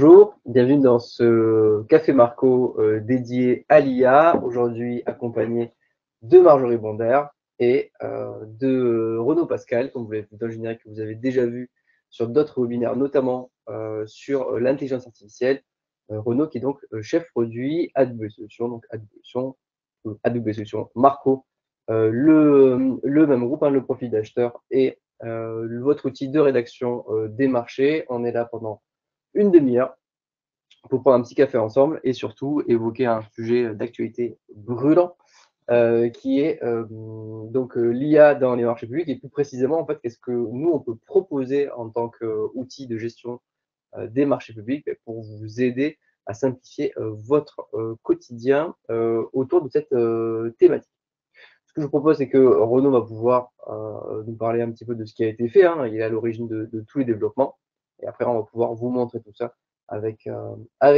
Bonjour, bienvenue dans ce Café Marco dédié à l'IA, aujourd'hui accompagné de Marjorie Bonder et de Renaud Pascal, comme vous l'avez vu dans le générique que vous avez déjà vu sur d'autres webinaires, notamment sur l'intelligence artificielle. Renaud qui est donc chef produit AWS Solutions, donc AWS Solutions, Marco, le même groupe, le profil d'acheteur et votre outil de rédaction des marchés. On est là pendant une demi-heure pour prendre un petit café ensemble et surtout évoquer un sujet d'actualité brûlant qui est donc l'IA dans les marchés publics et plus précisément en fait qu'est-ce que nous on peut proposer en tant qu'outil de gestion des marchés publics pour vous aider à simplifier votre quotidien autour de cette thématique. Ce que je vous propose, c'est que Renaud va pouvoir nous parler un petit peu de ce qui a été fait. Il est à l'origine de tous les développements. Et après, on va pouvoir vous montrer tout ça avec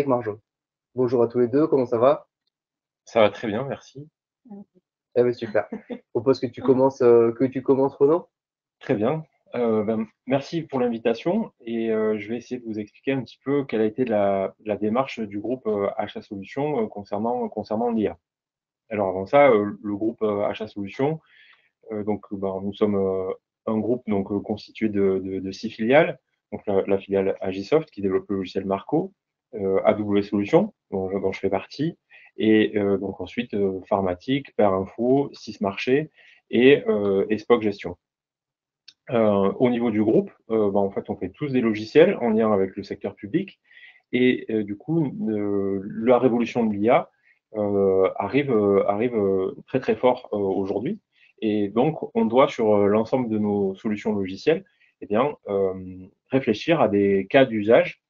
Marjo. Bonjour à tous les deux, comment ça va? Ça va très bien, merci. Eh bien, super. Je propose que tu commences, Renaud. Très bien. Merci pour l'invitation et je vais essayer de vous expliquer un petit peu quelle a été la démarche du groupe Achat Solutions concernant l'IA. Alors avant ça, le groupe Achat Solutions, nous sommes un groupe constitué de 6 filiales. Donc la filiale Agisoft qui développe le logiciel Marco, AWS Solutions dont je fais partie, et donc ensuite Pharmatique, Perinfo, Sysmarché et Spock Gestion. Au niveau du groupe, en fait, on fait tous des logiciels en lien avec le secteur public et du coup, la révolution de l'IA arrive très très fort aujourd'hui. Et donc, on doit sur l'ensemble de nos solutions logicielles, eh bien, réfléchir à des cas d'usage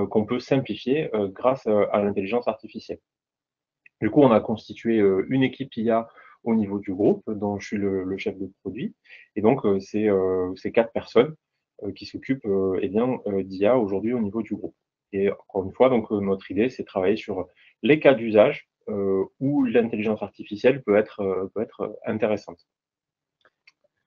qu'on peut simplifier grâce à l'intelligence artificielle. Du coup, on a constitué une équipe IA au niveau du groupe, dont je suis le chef de produit. Et donc, c'est 4 personnes qui s'occupent d'IA aujourd'hui au niveau du groupe. Et encore une fois, donc, notre idée, c'est de travailler sur les cas d'usage où l'intelligence artificielle peut être intéressante.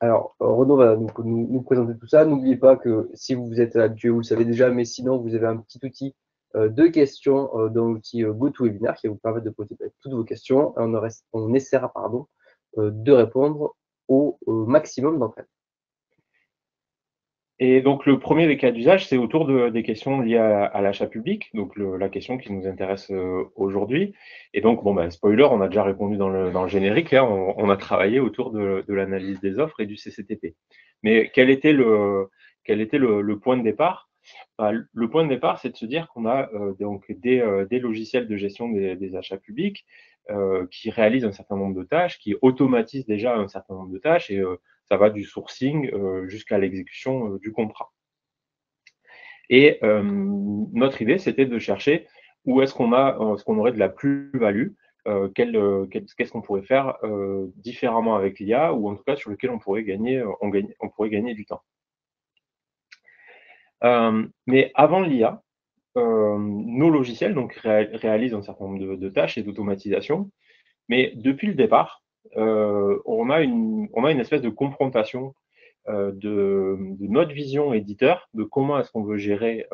Alors, Renaud va nous présenter tout ça. N'oubliez pas que si vous êtes habitué, vous le savez déjà, mais sinon, vous avez un petit outil de questions dans l'outil GoToWebinar qui va vous permettre de poser toutes vos questions. Et on essaiera de répondre au maximum d'entre elles. Et donc, le premier des cas d'usage, c'est autour des questions liées à l'achat public, donc la question qui nous intéresse aujourd'hui. Et donc, spoiler, on a déjà répondu dans le générique, hein, on a travaillé autour de l'analyse des offres et du CCTP. Mais quel était le point de départ? Le point de départ, c'est de se dire qu'on a des logiciels de gestion des achats publics qui réalisent un certain nombre de tâches, qui automatisent déjà un certain nombre de tâches, et ça va du sourcing jusqu'à l'exécution du contrat. Et notre idée, c'était de chercher où est-ce qu'on aurait de la plus-value, qu'est-ce qu'on pourrait faire différemment avec l'IA, ou en tout cas sur lequel on pourrait gagner du temps. Mais avant l'IA, nos logiciels réalisent un certain nombre de tâches et d'automatisation, mais depuis le départ, on a une espèce de confrontation de notre vision éditeur, de comment est-ce qu'on veut gérer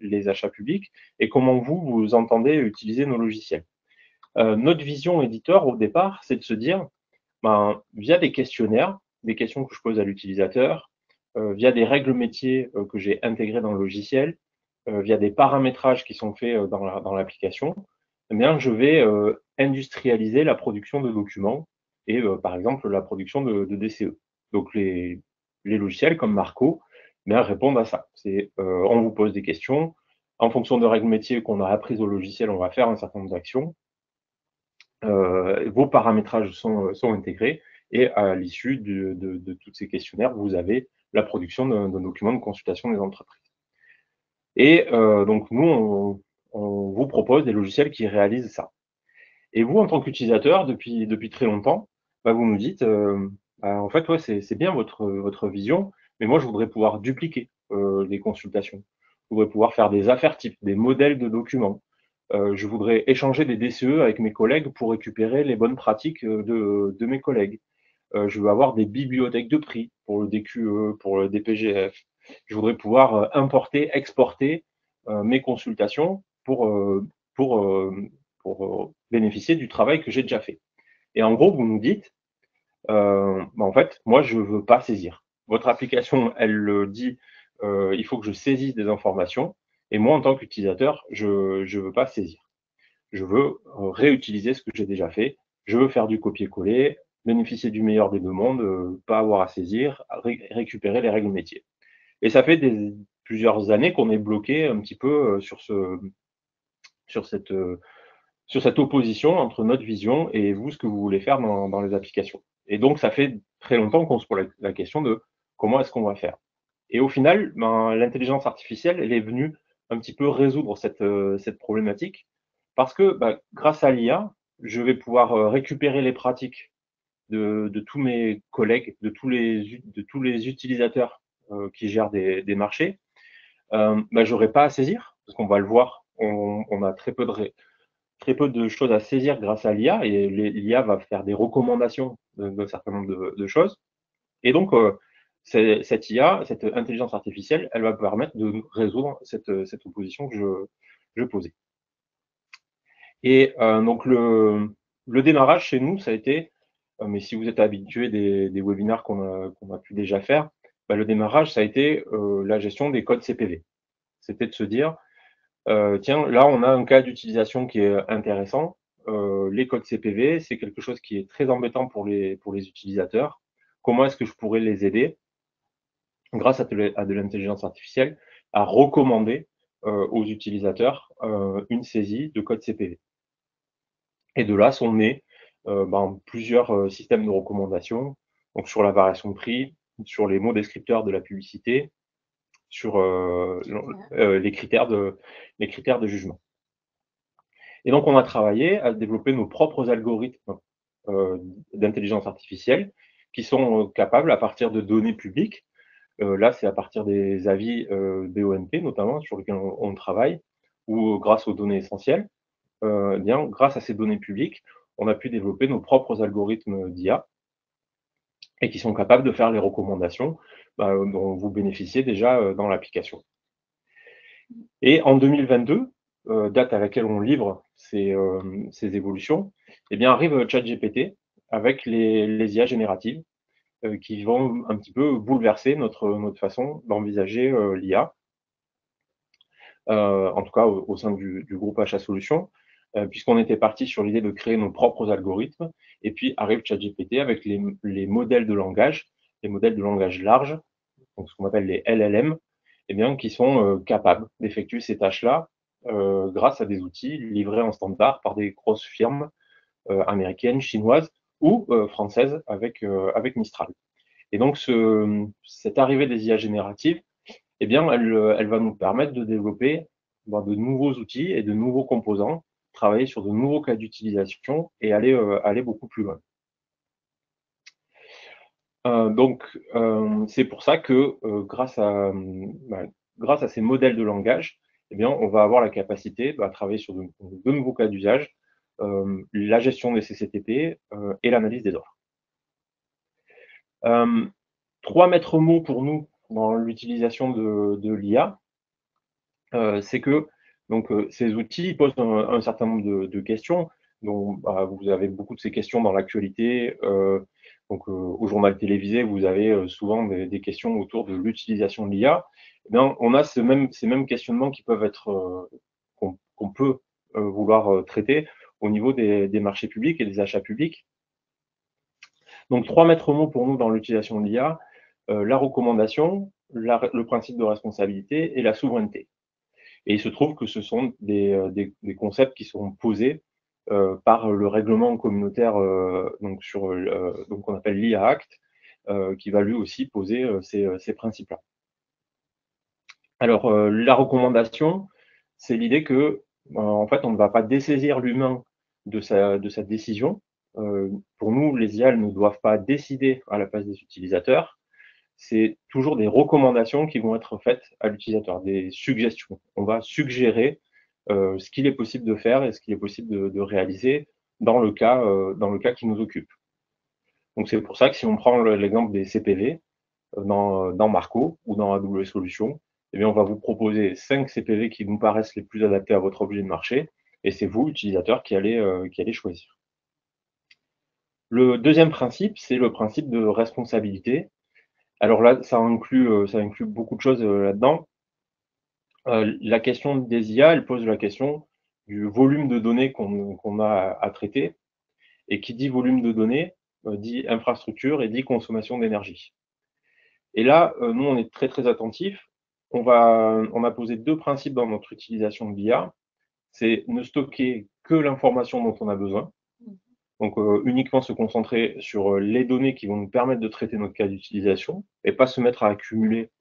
les achats publics et comment vous entendez utiliser nos logiciels. Notre vision éditeur, au départ, c'est de se dire, via des questionnaires, des questions que je pose à l'utilisateur, via des règles métiers que j'ai intégrées dans le logiciel, via des paramétrages qui sont faits dans l'application, eh bien, je vais industrialiser la production de documents et, par exemple, la production de DCE. Donc, les logiciels comme Marco répondent à ça. On vous pose des questions. En fonction de règles métiers qu'on a apprises au logiciel, on va faire un certain nombre d'actions. Vos paramétrages sont intégrés et à l'issue de tous ces questionnaires, vous avez la production d'un document de consultation des entreprises. Et donc, nous, on vous propose des logiciels qui réalisent ça. Et vous, en tant qu'utilisateur, depuis très longtemps, vous nous dites, en fait, ouais, c'est bien votre vision, mais moi, je voudrais pouvoir dupliquer les consultations. Je voudrais pouvoir faire des affaires types, des modèles de documents. Je voudrais échanger des DCE avec mes collègues pour récupérer les bonnes pratiques de mes collègues. Je veux avoir des bibliothèques de prix pour le DQE, pour le DPGF. Je voudrais pouvoir importer, exporter mes consultations pour, bénéficier du travail que j'ai déjà fait. Et en gros, vous nous dites, en fait, moi, je ne veux pas saisir. Votre application, elle dit, il faut que je saisisse des informations, et moi, en tant qu'utilisateur, je ne veux pas saisir. Je veux réutiliser ce que j'ai déjà fait. Je veux faire du copier-coller, bénéficier du meilleur des deux mondes, pas avoir à saisir, récupérer les règles métiers. Et ça fait plusieurs années qu'on est bloqué un petit peu sur cette opposition entre notre vision et vous, ce que vous voulez faire dans les applications. Et donc, ça fait très longtemps qu'on se pose la question de comment est-ce qu'on va faire. Et au final, l'intelligence artificielle, elle est venue un petit peu résoudre cette problématique parce que grâce à l'IA, je vais pouvoir récupérer les pratiques de tous mes collègues, de tous les utilisateurs qui gèrent des marchés. J'aurais pas à saisir parce qu'on va le voir, on a très peu de choses à saisir grâce à l'IA et l'IA va faire des recommandations d'un certain nombre de choses. Et donc, cette IA, cette intelligence artificielle, elle va permettre de résoudre cette opposition que je posais. Et donc, le démarrage chez nous, ça a été, mais si vous êtes habitué des webinaires qu'on a pu déjà faire, le démarrage, ça a été la gestion des codes CPV. C'était de se dire, tiens, là, on a un cas d'utilisation qui est intéressant. Les codes CPV, c'est quelque chose qui est très embêtant pour les utilisateurs. Comment est-ce que je pourrais les aider, grâce à de l'intelligence artificielle, à recommander aux utilisateurs une saisie de code CPV. Et de là sont nés plusieurs systèmes de recommandation, donc sur la variation de prix, sur les mots descripteurs de la publicité, sur les critères de jugement. Et donc, on a travaillé à développer nos propres algorithmes d'intelligence artificielle qui sont capables, à partir de données publiques, là, c'est à partir des avis BONP, notamment, sur lesquels on travaille, ou grâce aux données essentielles, grâce à ces données publiques, on a pu développer nos propres algorithmes d'IA et qui sont capables de faire les recommandations dont vous bénéficiez déjà dans l'application. Et en 2022, date à laquelle on livre ces évolutions, arrive ChatGPT avec les IA génératives qui vont un petit peu bouleverser notre façon d'envisager l'IA, en tout cas au sein du groupe Achat Solutions, puisqu'on était parti sur l'idée de créer nos propres algorithmes, et puis arrive ChatGPT avec les modèles de langage, les modèles de langage large, donc ce qu'on appelle les LLM, qui sont capables d'effectuer ces tâches-là grâce à des outils livrés en standard par des grosses firmes américaines, chinoises ou françaises avec Mistral. Et donc, cette arrivée des IA génératives, elle va nous permettre de développer de nouveaux outils et de nouveaux composants, travailler sur de nouveaux cas d'utilisation et aller beaucoup plus loin. Donc, c'est pour ça que grâce à ces modèles de langage, on va avoir la capacité à travailler sur de nouveaux cas d'usage, la gestion des CCTP et l'analyse des offres. 3 maîtres mots pour nous dans l'utilisation de l'IA, c'est que ces outils posent un certain nombre de questions. Donc, vous avez beaucoup de ces questions dans l'actualité. Au journal télévisé, vous avez souvent des questions autour de l'utilisation de l'IA. On a ces mêmes questionnements qui peuvent être qu'on peut vouloir traiter au niveau des marchés publics et des achats publics. Donc, 3 maîtres mots pour nous dans l'utilisation de l'IA, la recommandation, le principe de responsabilité et la souveraineté. Et il se trouve que ce sont des concepts qui sont posés par le règlement communautaire qu'on appelle l'IA Act, qui va lui aussi poser ces principes-là. Alors, la recommandation, c'est l'idée que, en fait, on ne va pas dessaisir l'humain de sa décision. Pour nous, les IA ne doivent pas décider à la place des utilisateurs. C'est toujours des recommandations qui vont être faites à l'utilisateur, des suggestions. On va suggérer ce qu'il est possible de faire et ce qu'il est possible de réaliser dans le cas qui nous occupe. Donc c'est pour ça que si on prend l'exemple des CPV dans Marco ou dans AW Solutions, eh bien, on va vous proposer 5 CPV qui nous paraissent les plus adaptés à votre objet de marché, et c'est vous, utilisateur, qui allez choisir. Le deuxième principe, c'est le principe de responsabilité. Alors là, ça inclut beaucoup de choses là-dedans. La question des IA, elle pose la question du volume de données qu'on a à traiter. Et qui dit volume de données, dit infrastructure et dit consommation d'énergie. Et là, nous, on est très très attentifs. On a posé deux principes dans notre utilisation de l'IA. C'est ne stocker que l'information dont on a besoin. Donc, uniquement se concentrer sur les données qui vont nous permettre de traiter notre cas d'utilisation et pas se mettre à accumuler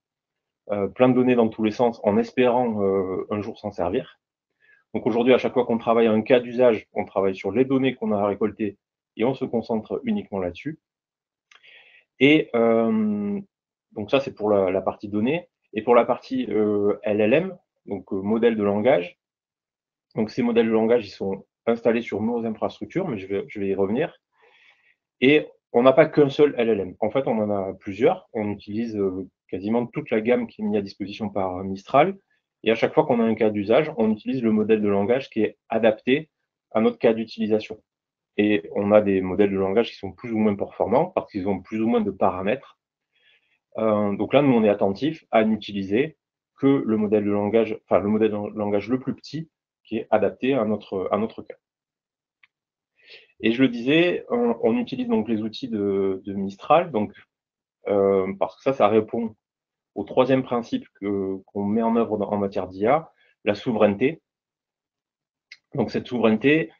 plein de données dans tous les sens en espérant un jour s'en servir. Donc aujourd'hui, à chaque fois qu'on travaille à un cas d'usage, on travaille sur les données qu'on a récoltées et on se concentre uniquement là-dessus. Et donc ça, c'est pour la partie données. Et pour la partie LLM, donc modèle de langage, donc ces modèles de langage, ils sont installés sur nos infrastructures, mais je vais y revenir. Et on n'a pas qu'un seul LLM. En fait, on en a plusieurs. On utilise quasiment toute la gamme qui est mise à disposition par Mistral. Et à chaque fois qu'on a un cas d'usage, on utilise le modèle de langage qui est adapté à notre cas d'utilisation. Et on a des modèles de langage qui sont plus ou moins performants parce qu'ils ont plus ou moins de paramètres. Donc là, nous, on est attentif à n'utiliser que le modèle de langage, enfin le modèle de langage le plus petit qui est adapté à notre cas. Et je le disais, on utilise donc les outils de Mistral, donc parce que ça répond au troisième principe qu'on met en œuvre en matière d'IA, la souveraineté. Donc cette souveraineté,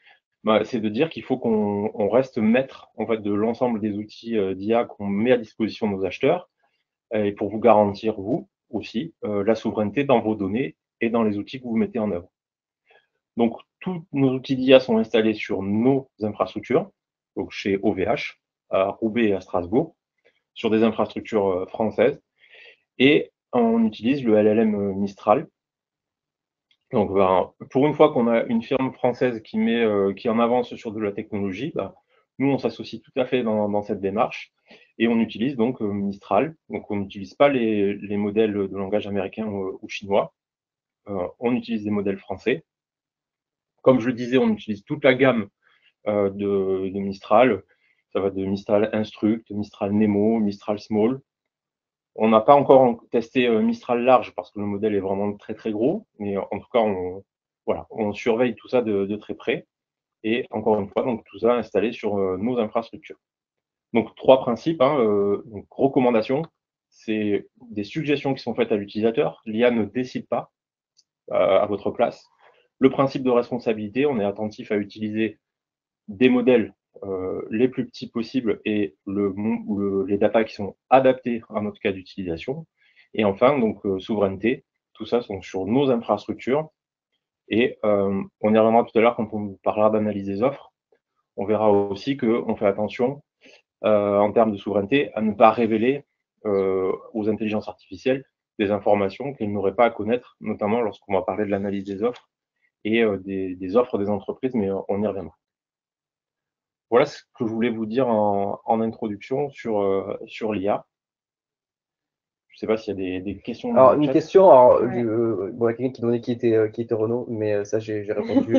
bah, c'est de dire qu'il faut qu'on reste maître en fait de l'ensemble des outils d'IA qu'on met à disposition de nos acheteurs, et pour vous garantir vous aussi la souveraineté dans vos données et dans les outils que vous mettez en œuvre. Donc tous nos outils d'IA sont installés sur nos infrastructures, donc chez OVH, à Roubaix et à Strasbourg, sur des infrastructures françaises, et on utilise le LLM Mistral. Donc, ben, pour une fois qu'on a une firme française qui en avance sur de la technologie, ben, nous, on s'associe tout à fait dans cette démarche et on utilise donc Mistral. Donc, on n'utilise pas les modèles de langage américain ou chinois. On utilise des modèles français. Comme je le disais, on utilise toute la gamme de Mistral. Ça va de Mistral Instruct, Mistral Nemo, Mistral Small. On n'a pas encore testé Mistral large parce que le modèle est vraiment très très gros, mais en tout cas, voilà, on surveille tout ça de très près. Et encore une fois, donc tout ça installé sur nos infrastructures. Donc trois principes, hein, donc recommandation, c'est des suggestions qui sont faites à l'utilisateur. L'IA ne décide pas à votre place. Le principe de responsabilité, on est attentif à utiliser des modèles les plus petits possibles et les data qui sont adaptés à notre cas d'utilisation. Et enfin, donc souveraineté, tout ça sont sur nos infrastructures. Et on y reviendra tout à l'heure quand on parlera d'analyse des offres. On verra aussi qu'on fait attention en termes de souveraineté à ne pas révéler aux intelligences artificielles des informations qu'elles n'auraient pas à connaître, notamment lorsqu'on va parler de l'analyse des offres et des offres des entreprises, mais on y reviendra. Voilà ce que je voulais vous dire en introduction sur l'IA. Je ne sais pas s'il y a des questions dans Alors, le une chat. question, alors, Ouais. bon, il y a quelqu'un qui demandait qui était Renaud, mais ça, j'ai répondu,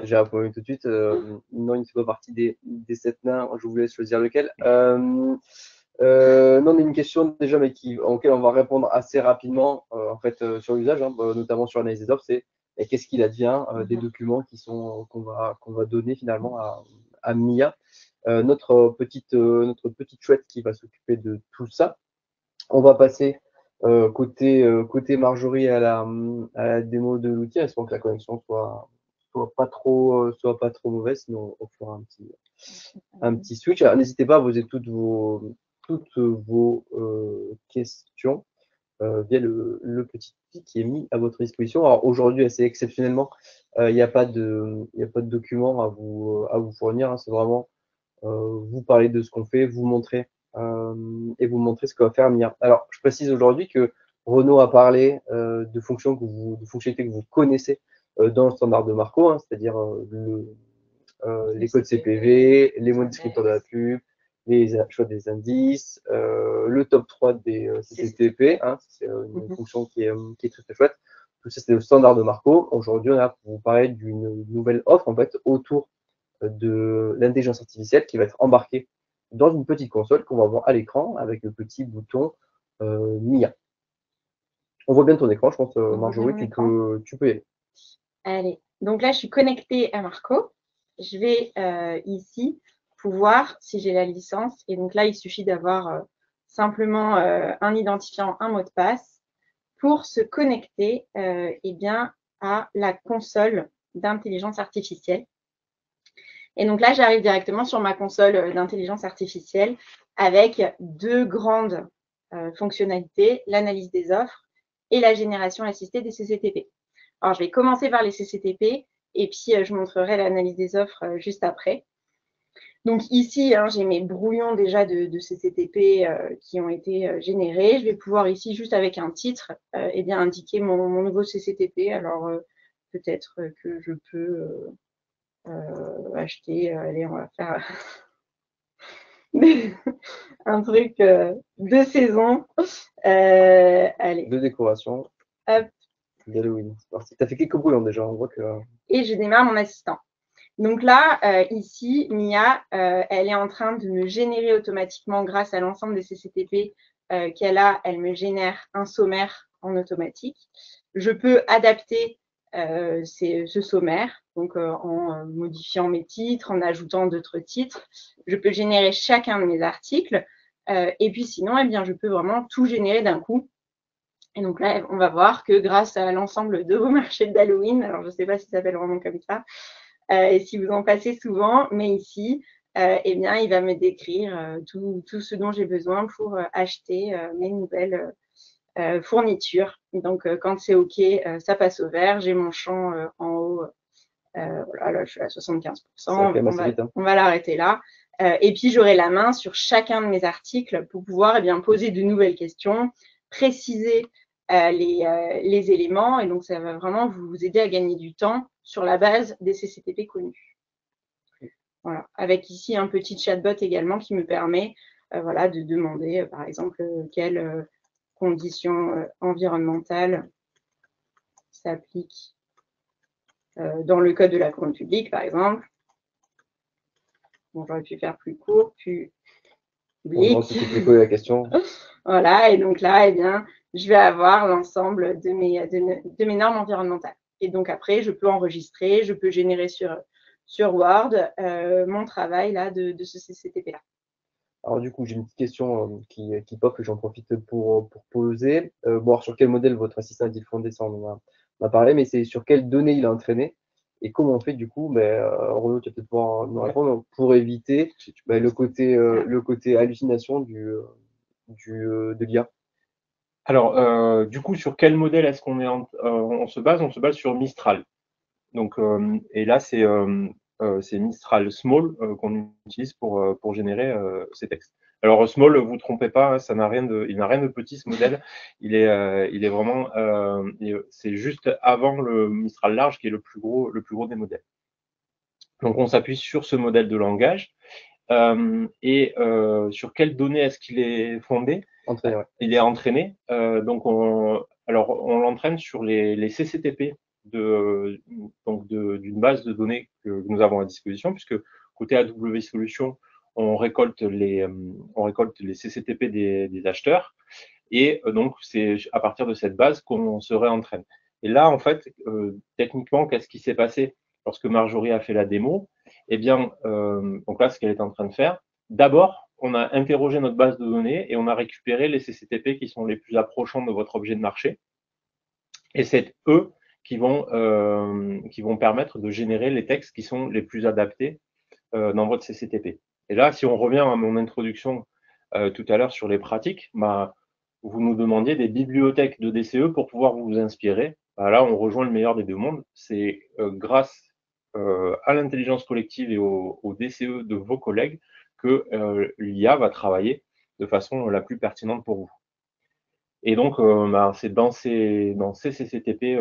j'ai répondu tout de suite. Non, il ne fait pas partie des 7 nains, je vous laisse choisir lequel. Non, on a une question déjà, mais auquel on va répondre assez rapidement, en fait, sur l'usage, hein, notamment sur l'analyse des offres, c'est qu'est-ce qu'il advient des documents qu'on va donner finalement à MIA, notre petite chouette qui va s'occuper de tout ça. On va passer côté Marjorie à la démo de l'outil. Espérons que la connexion soit pas trop mauvaise, sinon on fera un petit switch. Alors, n'hésitez pas à poser toutes vos questions via le petit outil qui est mis à votre disposition. Alors aujourd'hui, assez exceptionnellement, il n'y a pas de document à vous fournir, hein. C'est vraiment vous parler de ce qu'on fait, vous montrer et vous montrer ce que va faire Mia. Alors, je précise aujourd'hui que Renaud a parlé de fonctionnalités que vous connaissez dans le standard de Marco, hein, c'est-à-dire les codes CPV, les mots descripteurs de la pub, les choix des indices, le top 3 des CCTP, hein, c'est une fonction qui est très très chouette. Tout ça, c'est le standard de Marco. Aujourd'hui, on a pour vous parler d'une nouvelle offre en fait autour de l'intelligence artificielle qui va être embarquée dans une petite console qu'on va voir à l'écran avec le petit bouton Mia. On voit bien ton écran, je pense, Marjorie, tu peux y aller. Allez, donc là, je suis connectée à Marco. Je vais ici pouvoir, si j'ai la licence, et donc là, il suffit d'avoir simplement un identifiant, un mot de passe, pour se connecter eh bien, à la console d'intelligence artificielle. Et donc là, j'arrive directement sur ma console d'intelligence artificielle avec deux grandes fonctionnalités, l'analyse des offres et la génération assistée des CCTP. Alors, je vais commencer par les CCTP et puis je montrerai l'analyse des offres juste après. Donc ici, hein, j'ai mes brouillons déjà de CCTP qui ont été générés. Je vais pouvoir ici, juste avec un titre, eh bien, indiquer mon nouveau CCTP. Alors, peut-être que je peux acheter, allez, on va faire un truc de saison. Allez. De décoration. Hop. D'Halloween. C'est parti. Tu as fait quelques brouillons déjà, on voit que. Et je démarre mon assistant. Donc là, ici, Mia, elle est en train de me générer automatiquement, grâce à l'ensemble des CCTP qu'elle a, elle me génère un sommaire en automatique. Je peux adapter ce sommaire, donc en modifiant mes titres, en ajoutant d'autres titres. Je peux générer chacun de mes articles. Et puis sinon, eh bien, je peux vraiment tout générer d'un coup. Et donc là, on va voir que grâce à l'ensemble de vos marchés d'Halloween, alors je ne sais pas si ça s'appelle vraiment comme ça, et si vous en passez souvent, mais ici, eh bien, il va me décrire tout ce dont j'ai besoin pour acheter mes nouvelles fournitures. Donc, quand c'est OK, ça passe au vert. J'ai mon champ en haut. Voilà, là, je suis à 75%. On va l'arrêter là. Et puis, j'aurai la main sur chacun de mes articles pour pouvoir eh bien, poser de nouvelles questions, préciser les éléments. Et donc, ça va vraiment vous aider à gagner du temps sur la base des CCTP connus. Voilà. Avec ici un petit chatbot également qui me permet voilà, de demander, par exemple, quelles conditions environnementales s'appliquent dans le code de la commande publique, par exemple. Bon, j'aurais pu faire plus court, plus public. On s'est coupé la question. Voilà, et donc là, eh bien, je vais avoir l'ensemble de mes normes environnementales. Et donc après, je peux enregistrer, je peux générer sur Word mon travail là, de ce CCTP-là. Alors du coup, j'ai une petite question qui pop et j'en profite pour poser. Bon, alors, sur quel modèle votre assistant est-il fondé, ça on en a parlé, mais c'est sur quelles données il a entraîné et comment on fait du coup, Renaud, tu vas peut-être pouvoir nous répondre, pour éviter le côté hallucination de l'IA. Alors, du coup, sur quel modèle est-ce qu'on on se base? On se base sur Mistral. Donc, et là, c'est Mistral Small qu'on utilise pour générer ces textes. Alors Small, vous trompez pas, hein, ça n'a rien il n'a rien de petit ce modèle. Il est vraiment, c'est juste avant le Mistral large qui est le plus gros des modèles. Donc on s'appuie sur ce modèle de langage. Et sur quelles données est-ce qu'il est fondé? Entraîné, ouais. Il est entraîné. Donc on l'entraîne sur les CCTP d'une base de données que nous avons à disposition, puisque côté AW Solutions, on récolte les CCTP des acheteurs, et donc c'est à partir de cette base qu'on se réentraîne. Et là, en fait, techniquement, qu'est-ce qui s'est passé lorsque Marjorie a fait la démo? Eh bien, donc là, ce qu'elle est en train de faire, d'abord, on a interrogé notre base de données et on a récupéré les CCTP qui sont les plus approchants de votre objet de marché. Et c'est eux qui vont permettre de générer les textes qui sont les plus adaptés dans votre CCTP. Et là, si on revient à mon introduction tout à l'heure sur les pratiques, vous nous demandiez des bibliothèques de DCE pour pouvoir vous inspirer. Là, on rejoint le meilleur des deux mondes. C'est grâce à l'intelligence collective et au DCE de vos collègues que l'IA va travailler de façon la plus pertinente pour vous. Et donc, c'est dans ces CCTP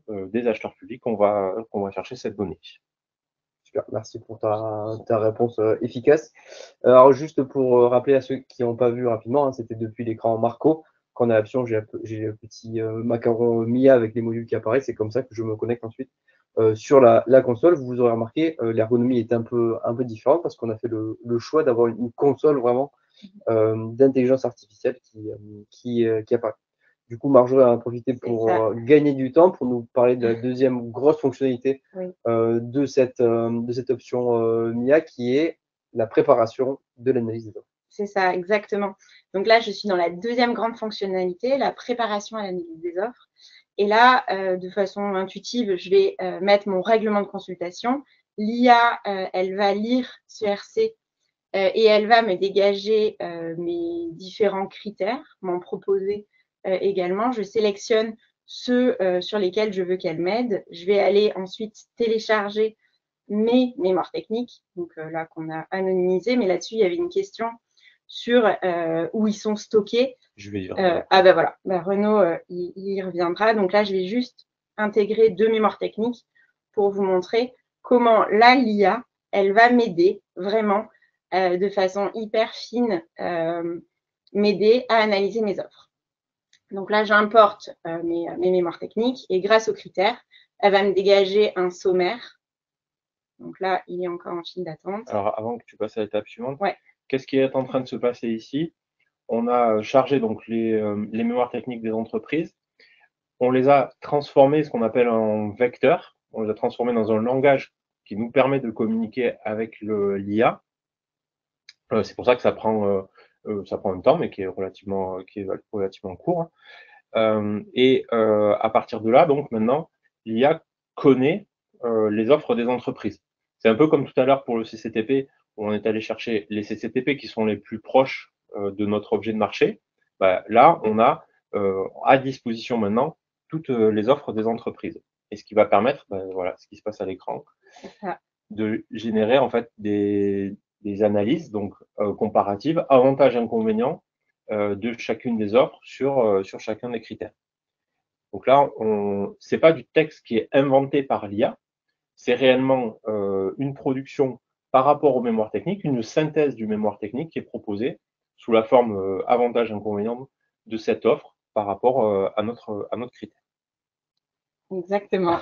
des acheteurs publics qu'on va chercher cette donnée. Super, merci pour ta réponse efficace. Alors, juste pour rappeler à ceux qui n'ont pas vu rapidement, hein, c'était depuis l'écran Marco. Quand on a l'option, j'ai le petit macaron Mia avec les modules qui apparaissent. C'est comme ça que je me connecte ensuite sur la console. Vous aurez remarqué, l'ergonomie est un peu différente parce qu'on a fait le choix d'avoir une console vraiment d'intelligence artificielle qui apparaît. Du coup, Marjorie a profité pour gagner du temps pour nous parler de la deuxième grosse fonctionnalité de cette option MIA qui est la préparation de l'analyse des offres. C'est ça, exactement. Donc là, je suis dans la deuxième grande fonctionnalité, la préparation à l'analyse des offres. Et là, de façon intuitive, je vais mettre mon règlement de consultation. L'IA, elle va lire ce RC et elle va me dégager mes différents critères, m'en proposer également. Je sélectionne ceux sur lesquels je veux qu'elle m'aide. Je vais aller ensuite télécharger mes mémoires techniques, donc là qu'on a anonymisé, mais là-dessus, il y avait une question sur où ils sont stockés. Je vais dire. Ah ben voilà, Renaud, il y reviendra. Donc là, je vais juste intégrer 2 mémoires techniques pour vous montrer comment là, l'IA, elle va m'aider vraiment de façon hyper fine, m'aider à analyser mes offres. Donc là, j'importe mes mémoires techniques et grâce aux critères, elle va me dégager un sommaire. Donc là, il est encore en file d'attente. Alors, avant que tu passes à l'étape suivante, ouais. Qu'est-ce qui est en train de se passer ici? On a chargé donc les mémoires techniques des entreprises. On les a transformées, ce qu'on appelle en vecteurs. On les a transformées dans un langage qui nous permet de communiquer avec l'IA. C'est pour ça que ça prend un temps, mais qui est relativement court. Et à partir de là, donc maintenant, l'IA connaît les offres des entreprises. C'est un peu comme tout à l'heure pour le CCTP, où on est allé chercher les CCTP qui sont les plus proches de notre objet de marché. Bah, là, on a à disposition maintenant toutes les offres des entreprises. Et ce qui va permettre, voilà, ce qui se passe à l'écran, de générer en fait des analyses donc comparatives, avantages, inconvénients de chacune des offres sur chacun des critères. Donc là, c'est pas du texte qui est inventé par l'IA, c'est réellement une production par rapport aux mémoires techniques, une synthèse du mémoire technique qui est proposée sous la forme avantage-inconvénient de cette offre par rapport à notre critère. Exactement.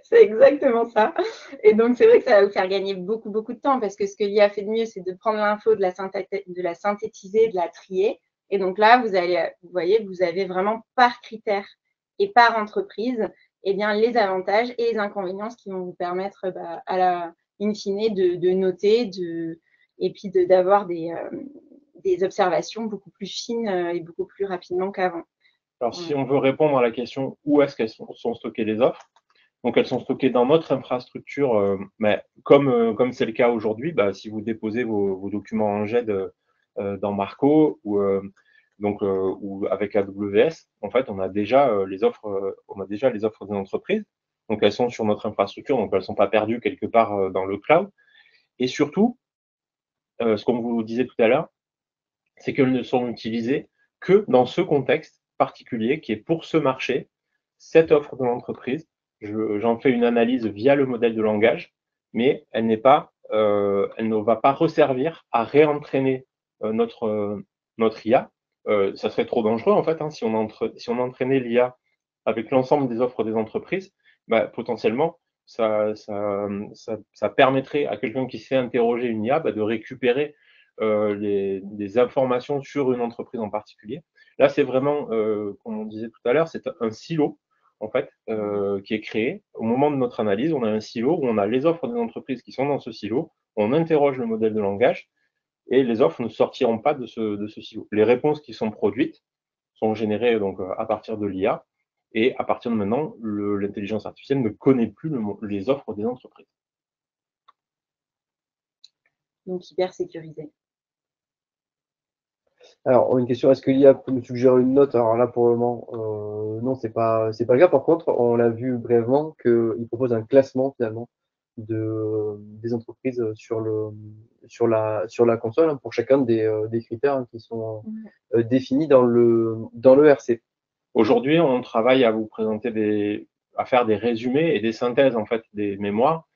C'est exactement ça. Et donc, c'est vrai que ça va vous faire gagner beaucoup, beaucoup de temps parce que ce que l'IA fait de mieux, c'est de prendre l'info, de la synthétiser, de la trier. Et donc là, vous voyez, vous avez vraiment par critère et par entreprise, eh bien, les avantages et les inconvénients, ce qui vont vous permettre, in fine, de noter et puis d'avoir des observations beaucoup plus fines et beaucoup plus rapidement qu'avant. Alors, si on veut répondre à la question où est-ce qu'elles sont stockées les offres, donc elles sont stockées dans notre infrastructure, mais comme c'est le cas aujourd'hui, si vous déposez vos documents en GED dans Marco ou avec AWS, en fait, on a déjà les offres des entreprises. Donc elles sont sur notre infrastructure, donc elles ne sont pas perdues quelque part dans le cloud. Et surtout, ce qu'on vous disait tout à l'heure, c'est qu'elles ne sont utilisées que dans ce contexte particulier qui est pour ce marché, cette offre de l'entreprise. J'en fais une analyse via le modèle de langage, mais elle ne va pas resservir à réentraîner notre IA. Ça serait trop dangereux en fait si on entraînait l'IA avec l'ensemble des offres des entreprises, potentiellement ça permettrait à quelqu'un qui sait interroger une IA de récupérer des informations sur une entreprise en particulier. Là, c'est vraiment, comme on disait tout à l'heure, c'est un silo en fait qui est créé. Au moment de notre analyse, on a un silo où on a les offres des entreprises qui sont dans ce silo, on interroge le modèle de langage et les offres ne sortiront pas de ce silo. Les réponses qui sont produites sont générées donc à partir de l'IA et à partir de maintenant, l'intelligence artificielle ne connaît plus les offres des entreprises. Donc hyper sécurisé. Alors, une question, est-ce que l'IA peut nous suggérer une note? Alors là, pour le moment, non, c'est pas le cas. Par contre, on l'a vu brièvement qu'il propose un classement finalement des entreprises sur la console pour chacun des critères qui sont définis dans le RC. Aujourd'hui, on travaille à vous présenter à faire des résumés et des synthèses en fait des mémoires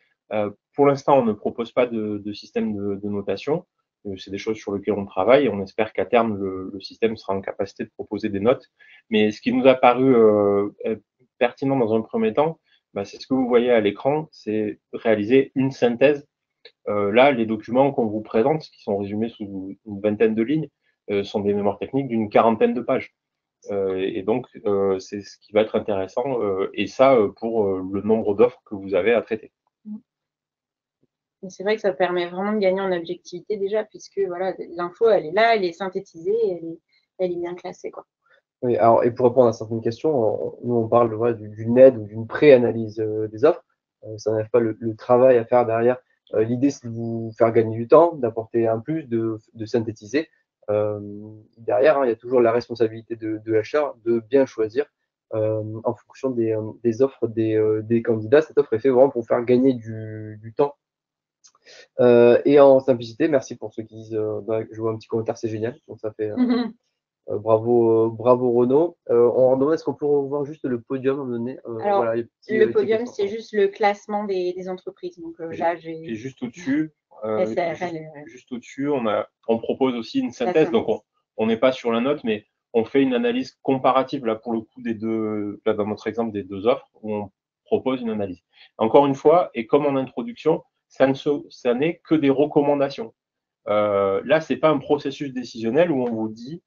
Pour l'instant, on ne propose pas de système de notation. C'est des choses sur lesquelles on travaille et on espère qu'à terme, le système sera en capacité de proposer des notes. Mais ce qui nous a paru pertinent dans un premier temps, bah, c'est ce que vous voyez à l'écran, c'est réaliser une synthèse. Là, les documents qu'on vous présente, qui sont résumés sous une vingtaine de lignes, sont des mémoires techniques d'une quarantaine de pages. Et donc, c'est ce qui va être intéressant, et ça pour le nombre d'offres que vous avez à traiter. C'est vrai que ça permet vraiment de gagner en objectivité déjà, puisque voilà, l'info, elle est là, elle est synthétisée, elle est bien classée, quoi. Oui, alors, et pour répondre à certaines questions, nous on parle voilà, d'une aide ou d'une pré-analyse des offres. Ça n'enlève pas le travail à faire derrière. L'idée, c'est de vous faire gagner du temps, d'apporter un plus, de synthétiser. Derrière, hein, il y a toujours la responsabilité de l'acheteur de bien choisir en fonction des offres des candidats. Cette offre est faite vraiment pour faire gagner du temps. Et en simplicité, merci pour ceux qui disent, je vois un petit commentaire, c'est génial. Donc ça fait bravo, bravo Renaud. On demande est-ce qu'on peut revoir juste le podium à un moment donné. Alors, voilà, le podium, c'est juste le classement des entreprises. Donc là, et juste au-dessus, SARL, juste au-dessus, on propose aussi une synthèse. Donc on n'est pas sur la note, mais on fait une analyse comparative là pour le coup des deux, là dans notre exemple des deux offres où on propose une analyse. Encore une fois, et comme en introduction, ça n'est que des recommandations. Là, c'est pas un processus décisionnel où on vous dit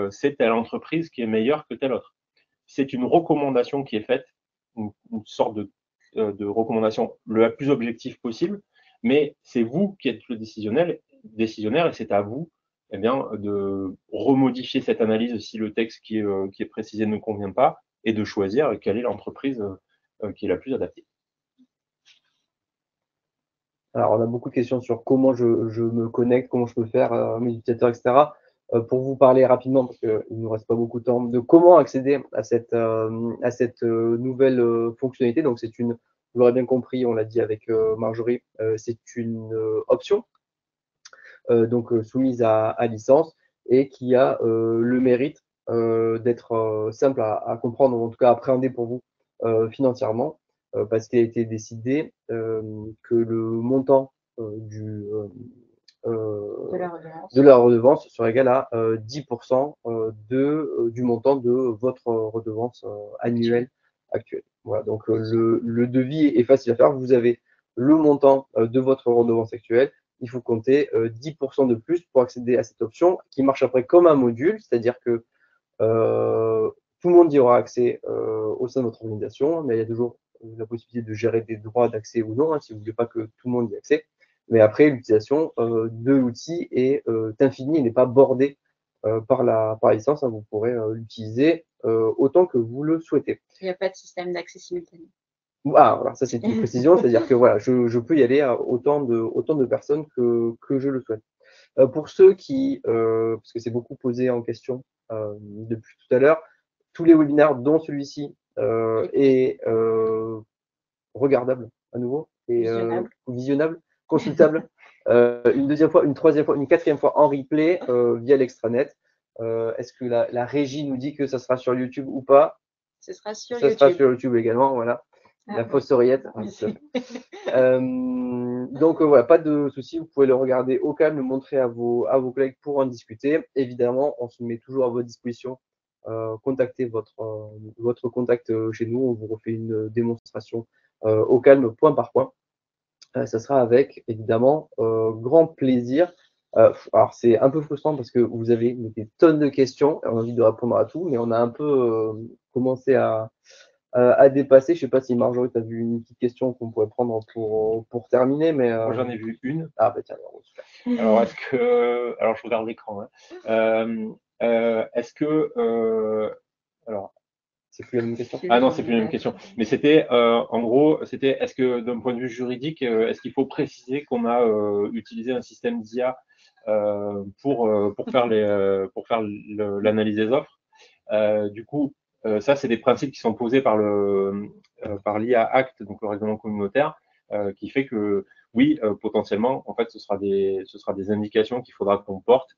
c'est telle entreprise qui est meilleure que telle autre. C'est une recommandation qui est faite, une sorte de recommandation la plus objective possible, mais c'est vous qui êtes le décisionnaire et c'est à vous eh bien, de remodifier cette analyse si le texte qui est précisé ne convient pas et de choisir quelle est l'entreprise qui est la plus adaptée. Alors, on a beaucoup de questions sur comment je me connecte, comment je peux faire mes utilisateurs, etc. Pour vous parler rapidement, parce qu'il ne nous reste pas beaucoup de temps, de comment accéder à cette nouvelle fonctionnalité. Donc, c'est une, vous l'aurez bien compris, on l'a dit avec Marjorie, c'est une option donc soumise à licence et qui a le mérite d'être simple à comprendre, ou en tout cas à appréhender pour vous financièrement, parce qu'il a été décidé que le montant de la redevance sera égal à 10% du montant de votre redevance annuelle actuelle. Voilà, donc le devis est facile à faire. Vous avez le montant de votre redevance actuelle. Il faut compter 10% de plus pour accéder à cette option qui marche après comme un module, c'est-à-dire que tout le monde y aura accès au sein de votre organisation, mais il y a toujours la possibilité de gérer des droits d'accès ou non, hein, si vous ne voulez pas que tout le monde y ait accès. Mais après, l'utilisation de l'outil est infinie et n'est pas bordée par la licence. Hein, vous pourrez l'utiliser autant que vous le souhaitez. Il n'y a pas de système d'accès simultané. Ah, voilà, ça c'est une précision, c'est-à-dire que voilà, je peux y aller à autant de personnes que je le souhaite. Pour ceux qui, parce que c'est beaucoup posé en question depuis tout à l'heure, tous les webinaires, dont celui-ci, est regardable à nouveau et visionnable, consultable une deuxième fois, une troisième fois, une quatrième fois en replay via l'extranet. Est-ce que la régie nous dit que ça sera sur YouTube ou pas? Ce sera sur ça YouTube. sera sur YouTube également, voilà. La fausse oreillette. Donc voilà, pas de souci, vous pouvez le regarder au calme, le montrer à vos collègues pour en discuter. Évidemment, on se met toujours à votre disposition. Contactez votre contact chez nous, on vous refait une démonstration au calme, point par point. Ça sera avec, évidemment, grand plaisir. Alors, c'est un peu frustrant parce que vous avez des tonnes de questions, on a envie de répondre à tout, mais on a un peu commencé à dépasser. Je ne sais pas si Marjorie, tu as vu une petite question qu'on pourrait prendre pour terminer. Mais, moi, j'en ai vu une. Ah, bah tiens, super. Alors, alors, je regarde l'écran. Hein. Est-ce que. Alors, c'est plus la même question. Ah non, c'est plus la même question. Mais c'était, en gros, c'était est-ce que d'un point de vue juridique, est-ce qu'il faut préciser qu'on a utilisé un système d'IA pour faire l'analyse des offres. Du coup, ça, c'est des principes qui sont posés par par l'IA Act, donc le règlement communautaire, qui fait que oui, potentiellement, en fait, ce sera des indications qu'il faudra qu'on porte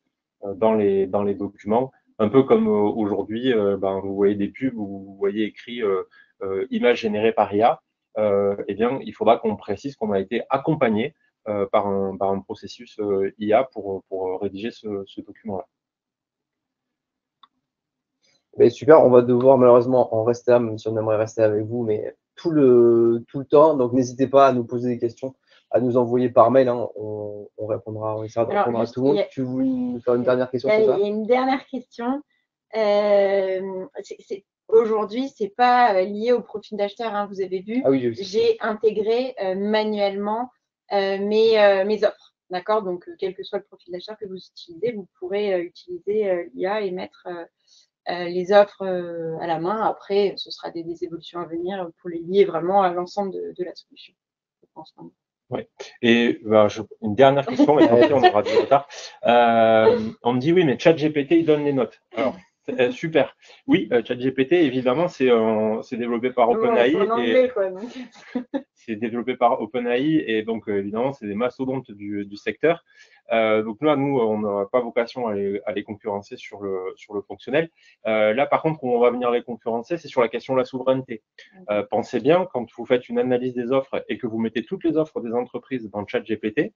dans les documents. Un peu comme aujourd'hui, vous voyez des pubs où vous voyez écrit images générées par IA. eh bien, il faudra qu'on précise qu'on a été accompagné par un processus IA pour rédiger ce document-là. Super, on va devoir malheureusement en rester là, même si on aimerait rester avec vous, mais tout le temps. Donc n'hésitez pas à nous poser des questions, à nous envoyer par mail. Hein. On répondra, on essaiera de répondre à tout le monde. Tu voulais nous faire une dernière question, c'est ça? Il y a une dernière question. Aujourd'hui, c'est pas lié au profil d'acheteur, hein, vous avez vu. Ah oui, j'ai intégré manuellement mes offres. D'accord. Donc, quel que soit le profil d'acheteur que vous utilisez, vous pourrez utiliser l'IA et mettre les offres à la main. Après, ce sera des évolutions à venir pour les lier vraiment à l'ensemble de la solution. Je pense. Oui. Et une dernière question, mais tant pis, on aura du retard. On me dit oui, mais ChatGPT, il donne les notes. Alors, super. Oui, ChatGPT, évidemment, c'est développé par OpenAI. C'est en anglais, quoi. C'est développé par OpenAI et donc évidemment, c'est des mastodontes du secteur. Donc là, nous, on n'a pas vocation à les concurrencer sur le fonctionnel. Là, par contre, où on va venir les concurrencer, c'est sur la question de la souveraineté. Pensez bien, quand vous faites une analyse des offres et que vous mettez toutes les offres des entreprises dans le ChatGPT,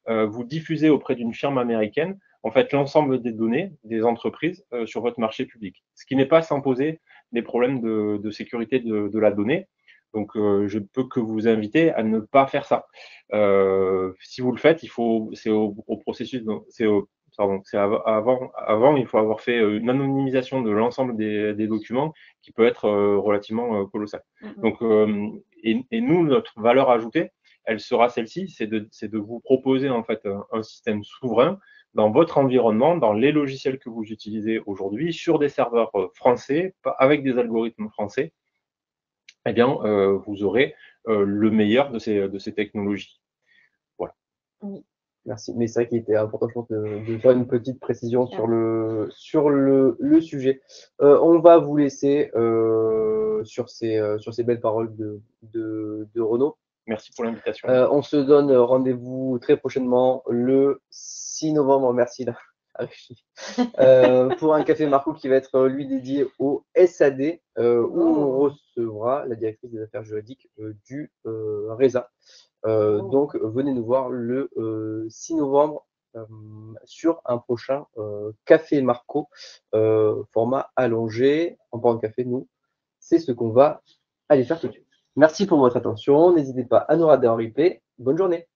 vous diffusez auprès d'une firme américaine en fait l'ensemble des données des entreprises sur votre marché public, ce qui n'est pas sans poser des problèmes de sécurité de la donnée. Donc, je peux que vous inviter à ne pas faire ça. Si vous le faites, c'est au processus, avant, il faut avoir fait une anonymisation de l'ensemble des documents qui peut être relativement colossal. Donc, et nous, notre valeur ajoutée, elle sera celle-ci, c'est de vous proposer en fait un système souverain dans votre environnement, dans les logiciels que vous utilisez aujourd'hui, sur des serveurs français, avec des algorithmes français. Eh bien, vous aurez le meilleur de ces technologies. Voilà. Oui. Merci. Mais c'est vrai qu'il était important, je pense, de faire une petite précision sur le sujet. On va vous laisser sur ces belles paroles de Renaud. Merci pour l'invitation. On se donne rendez-vous très prochainement le 6 novembre. Merci là. Pour un café Marco qui va être lui dédié au SAD, où on recevra la directrice des affaires juridiques du RESA. Donc venez nous voir le 6 novembre sur un prochain café Marco format allongé. En parlant de café, nous, c'est ce qu'on va aller faire tout de suite. Merci pour votre attention. N'hésitez pas à nous regarder en replay. Bonne journée.